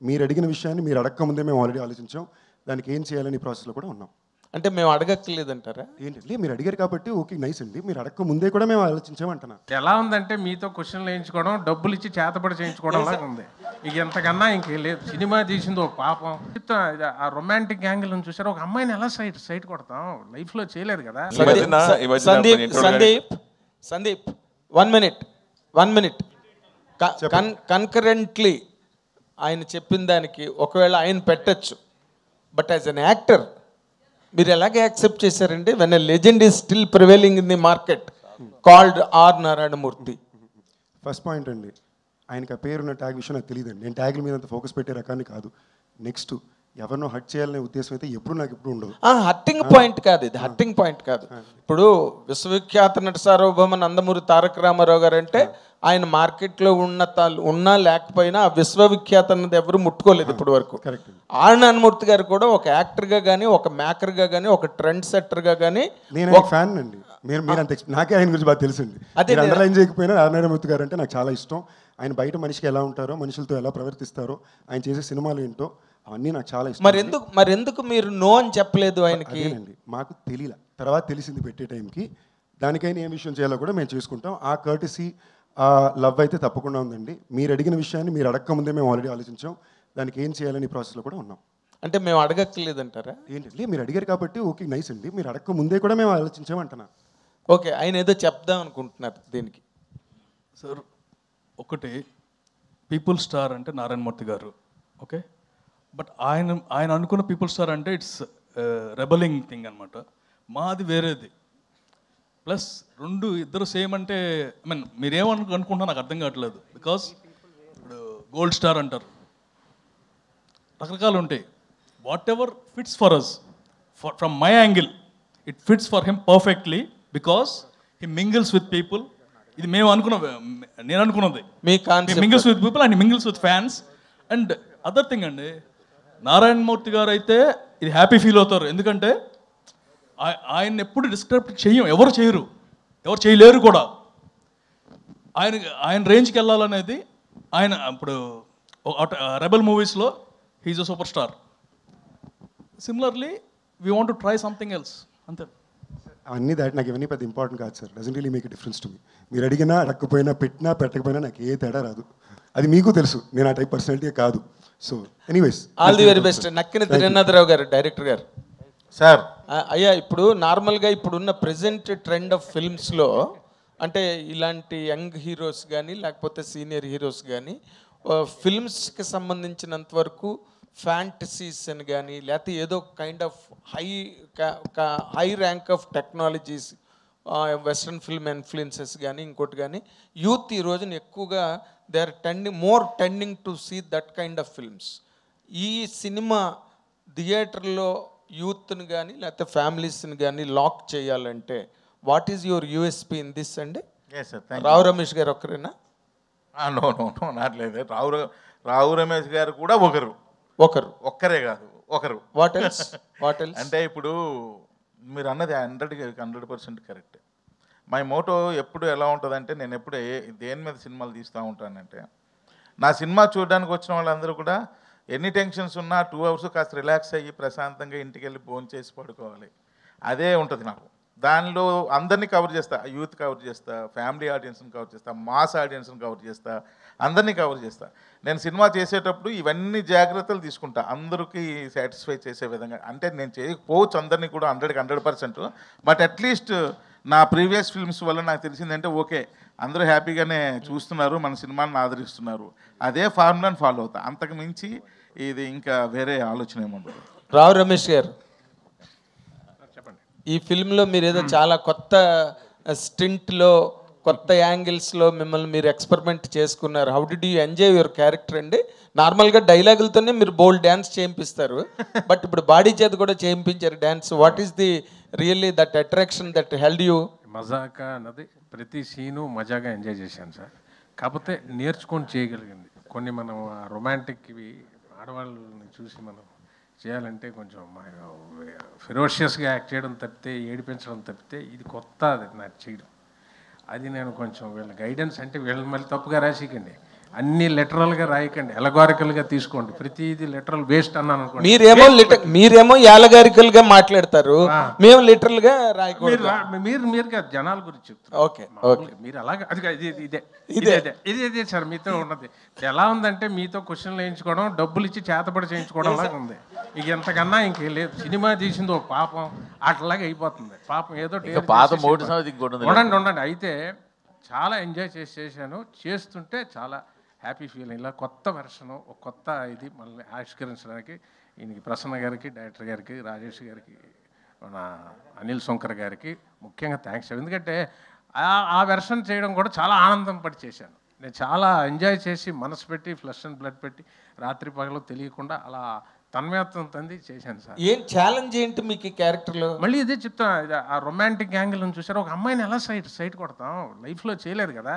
మీరు అడిగిన విషయాన్ని మీరు అడగక ముందే మేము ఆల్రెడీ ఆలోచించాం. దానికి ఏం చేయాలని ప్రాసెస్లో కూడా ఉన్నాం. అంటే మేము అడగక్కర్లేదంటారా? ఏంటంటే మీరు అడిగారు కాబట్టి ఓకే నైస్ అండి. మీరు అడగక ముందే కూడా మేము ఆలోచించామంటున్నా. ఎలా ఉందంటే మీతో క్వశ్చన్లు వేయించుకోవడం, డబ్బులు ఇచ్చి చేతపడి చేయించుకోవడం లాగా ఉంది. ఇక ఎంతకన్నా ఇంకేం లేదు. సినిమా తీసింది ఒక పాపం. ఆ రొమాంటిక్ యాంగిల్ చూసారు. ఒక అమ్మాయిని ఎలా సైట్ కొడతాం? లైఫ్ లో చేయలేదు కదా. సందీప్ 1 minute కన్కరెంట్లీ ఆయన చెప్పిన దానికి ఒకవేళ ఆయన పెట్టచ్చు, బట్ యాజ్ అన్ యాక్టర్ మీరు ఎలాగే యాక్సెప్ట్ చేశారండి? When a legend is still prevailing in the market called R Narayanamurthy. First point అండి, ఆయనకి ఆ పేరున్న ట్యాగ్ విషయం నాకు తెలియదండి. నేను ట్యాగ్ల మీద అంత ఫోకస్ పెట్టే రకాన్ని కాదు. నెక్స్ట్ ఎవరినో హర్ట్ చేయాలనే ఉద్దేశం అయితే నాకు ఎప్పుడు ఉండదు. హట్టింగ్ పాయింట్ కాదు ఇది, హట్టింగ్ పాయింట్ కాదు. ఇప్పుడు విశ్వవిఖ్యాత నట సార్వభౌమ నందమూరి తారక రామారావు గారు అంటే ఆయన మార్కెట్లో ఉన్నా లేకపోయినా ఆ విశ్వవిఖ్యాత అన్నది ఎవరు ముట్టుకోలేదు ఇప్పటి వరకు. ఆర్ నారాయణమూర్తి గారు కూడా ఒక యాక్టర్గా కానీ, ఒక మేకర్గా కానీ, ఒక ట్రెండ్ సెట్టర్గా కానీ నేను ఫ్యాన్ అండి. మీరు అంత నాకే ఆయన గురించి బాగా తెలుసండి. అదే అండర్లైన్ చేయకపోయినా ఆర్ నారాయణమూర్తి గారు అంటే నాకు చాలా ఇష్టం. ఆయన బయట మనిషికి ఎలా ఉంటారో, మనుషులతో ఎలా ప్రవర్తిస్తారో, ఆయన చేసే సినిమాలు ఏంటో అవన్నీ నాకు చాలా ఇష్టం. మరెందుకు మీరు నో అని చెప్పలేదు ఆయనకి? మాకు తెలియలే, తర్వాత తెలిసింది పెట్టే టైంకి. దానికైనా ఏం విషయం చేయాలో కూడా మేము చేసుకుంటాం. ఆ కర్టసీ, ఆ లవ్ అయితే తప్పకుండా ఉందండి. మీరు అడిగిన విషయాన్ని మీరు అడగక ముందే మేము ఆల్రెడీ ఆలోచించాం. దానికి ఏం చేయాలని ప్రాసెస్లో కూడా ఉన్నాం. అంటే మేము అడగక్కర్లేదంటారా? ఏంటంటే మీరు అడిగారు కాబట్టి ఓకే నైస్ అండి. మీరు అడగక ముందే కూడా మేము ఆలోచించామంటున్నా. ఓకే, ఆయన ఏదో చెప్దాం అనుకుంటున్నారు దీనికి. సార్ ఒకటి, పీపుల్ స్టార్ అంటే నారాయణమూర్తి గారు, ఓకే. బట్ ఆయన అనుకున్న పీపుల్ స్టార్ అంటే ఇట్స్ రెబలింగ్ థింగ్ అనమాట. మాది వేరేది. ప్లస్ ఇద్దరు సేమ్ అంటే ఐ మీన్ మీరేమనుకుంటున్నా నాకు అర్థం కావట్లేదు. బికాస్ ఇప్పుడు గోల్డ్ స్టార్ అంటారు, రకరకాలు ఉంటాయి. Whatever fits for us, from my angle it fits for him perfectly because he mingles with people. ఇది నేను అనుకున్నది. Mingles with people and mingles with fans. And other thing అండి, నారాయణమూర్తి గారు అయితే ఇది హ్యాపీ ఫీల్ అవుతారు. ఎందుకంటే ఆయన ఎప్పుడు డిస్క్రైబ్ ఎవరు చేయలేరు కూడా. ఆయన రేంజ్కి వెళ్ళాలనేది ఆయన ఇప్పుడు రెబల్ మూవీస్లో he's a super star. Similarly we want to try something else, అంతే. అవన్నీ నాకు ఇవన్నీ పెద్ద ఇంపార్టెంట్ కాదు sir. Doesn't really make a difference to me. మీరు అడిగినా అడగకపోయినా, పెట్టినా పెట్టకపోయినా నాకు ఏ తేడా రాదు. అది మీకు తెలుసు. నేను ఆ టైప్ పర్సనాలిటీ కాదు. So anyways all the very best. Nakkina Trinadha Rao గారు, డైరెక్టర్ గారు. సార్ అయ్యా, ఇప్పుడు నార్మల్గా ఇప్పుడున్న ప్రెజెంట్ ట్రెండ్ ఆఫ్ ఫిల్మ్స్లో అంటే ఇలాంటి యంగ్ హీరోస్ కానీ లేకపోతే సీనియర్ హీరోస్ కానీ ఫిల్మ్స్కి సంబంధించినంత వరకు ఫ్యాంటసీస్ అని కానీ లేకపోతే ఏదో kind of high rank of technologies, western film influences కానీ ఇంకోటి కానీ యూత్ ఈ రోజున ఎక్కువగా they are tending to see that kind of films. ఈ సినిమా థియేటర్లో యూత్ని కానీ లేకపోతే ఫ్యామిలీస్ని కానీ లాక్ చేయాలంటే what is your USP in this అండి? రావు రమేష్ గారు ఒక్కరేనా? నో నాట్లేదు. రావు రమేష్ గారు కూడా ఒక్కరే కాదు, ఒకరు. వాట్ ఎల్స్ అంటే ఇప్పుడు మీరు అన్నది 100% కరెక్ట్. మై మోటో ఎప్పుడు ఎలా ఉంటుందంటే, నేను ఎప్పుడు దేని మీద సినిమాలు తీస్తూ ఉంటానంటే, నా సినిమా చూడడానికి వచ్చిన వాళ్ళందరూ కూడా ఎన్ని టెన్షన్స్ ఉన్నా 2 hours కాస్త రిలాక్స్ అయ్యి ప్రశాంతంగా ఇంటికి వెళ్ళి భోజనం చేసి పడుకోవాలి. అదే ఉంటుంది నాకు. దానిలో అందరినీ కవర్ చేస్తా. యూత్ కవర్ చేస్తా, ఫ్యామిలీ ఆడియన్స్ని కవర్ చేస్తా, మాస్ ఆడియన్స్ని కవర్ చేస్తా, అందరినీ కవర్ చేస్తా. నేను సినిమా చేసేటప్పుడు ఇవన్నీ జాగ్రత్తలు తీసుకుంటా, అందరికీ సాటిస్ఫై చేసే విధంగా. అంటే నేను చేయకపోవచ్చు అందరినీ కూడా 100% బట్ అట్లీస్ట్ నా ప్రీవియస్ ఫిల్మ్స్ వల్ల నాకు తెలిసిందంటే ఓకే, అందరూ హ్యాపీగానే చూస్తున్నారు, మన సినిమాని ఆదరిస్తున్నారు. అదే ఫార్ములాని ఫాలో అవుతా. అంతకు మించి ఇది ఇంకా వేరే ఆలోచన ఏముండదు. రావు రమేష్ గారు, ఈ ఫిల్మ్లో మీరు ఏదో చాలా కొత్త స్టింట్లో, కొత్త యాంగిల్స్లో మిమ్మల్ని మీరు ఎక్స్పెరిమెంట్ చేసుకున్నారు. How did you enjoy your character అండి? నార్మల్గా డైలాగులతోనే మీరు బోల్డ్ డ్యాన్స్ చేయింపిస్తారు, బట్ ఇప్పుడు బాడీ చేత కూడా చేయించారు dance. What is the really that attraction that held you? Mazaka అన్నది ప్రతి సీను మజాగా ఎంజాయ్ చేశాను సార్. కాకపోతే నేర్చుకొని చేయగలిగింది కొన్ని. మనం రొమాంటిక్వి ఆడవాళ్ళని చూసి మనం చేయాలంటే కొంచెం ఫెరోషియస్గా యాక్ట్ చేయడం తప్పితే, ఏడిపించడం తప్పితే ఇది కొత్త, అది నాకు చేయడం. అది నేను కొంచెం వీళ్ళ గైడెన్స్ అంటే వీళ్ళని మళ్ళీ తప్పుగా రాసికండి. అన్ని లిటరల్గా రాయకండి, ఎలగారికల్గా తీసుకోండి. ప్రతిదీ లిటరల్ వేస్ట్ అన్నాను అనుకోండి. మీరేమో యాలగారికల్ గా మాట్లాడతారు, మేము లిటరల్ గా రాయకూడదు. మీరు కాదు, జనాల గురించి చెప్తారు. ఓకే మీరు అలాగే అది ఇదే సార్ మీతో ఉన్నది. ఎలా ఉందంటే మీతో క్వశ్చన్లు వేయించుకోవడం, డబ్బులు ఇచ్చి చేతబడి చేయించుకోవడం లాగా ఉంది. ఇక ఎంతకన్నా ఇంకేం లేదు. సినిమా తీసింది ఒక పాపం అట్లాగే అయిపోతుంది. పాపం ఏదో ఉండండి. అయితే చాలా ఎంజాయ్ చేశాను. చేస్తుంటే చాలా హ్యాపీ ఫీలింగ్. ఇలా కొత్త వెర్షన్, ఒక కొత్త ఇది మళ్ళీ ఆవిష్కరించడానికి ఈయనకి, ప్రసన్న గారికి, డైరెక్టర్ గారికి, రాజేష్ గారికి, మన అనిల్ శంకర్ గారికి ముఖ్యంగా థ్యాంక్స్. ఎందుకంటే ఆ వెర్షన్ చేయడం కూడా చాలా ఆనందం పడి చేశాను. నేను చాలా ఎంజాయ్ చేసి మనసు పెట్టి ఫ్లష్ అండ్ బ్లడ్ పెట్టి రాత్రి పగలు తెలియకుండా అలా తన్మయత్వం తంది చేశాను సార్. ఏం ఛాలెంజ్ ఏంటి మీకు ఈ క్యారెక్టర్లో? మళ్ళీ ఇదే చెప్తాను, ఆ రొమాంటిక్ యాంగిల్ చూసారు. ఒక అమ్మాయిని ఎలా సైట్ కొడతాం, లైఫ్లో చేయలేదు కదా.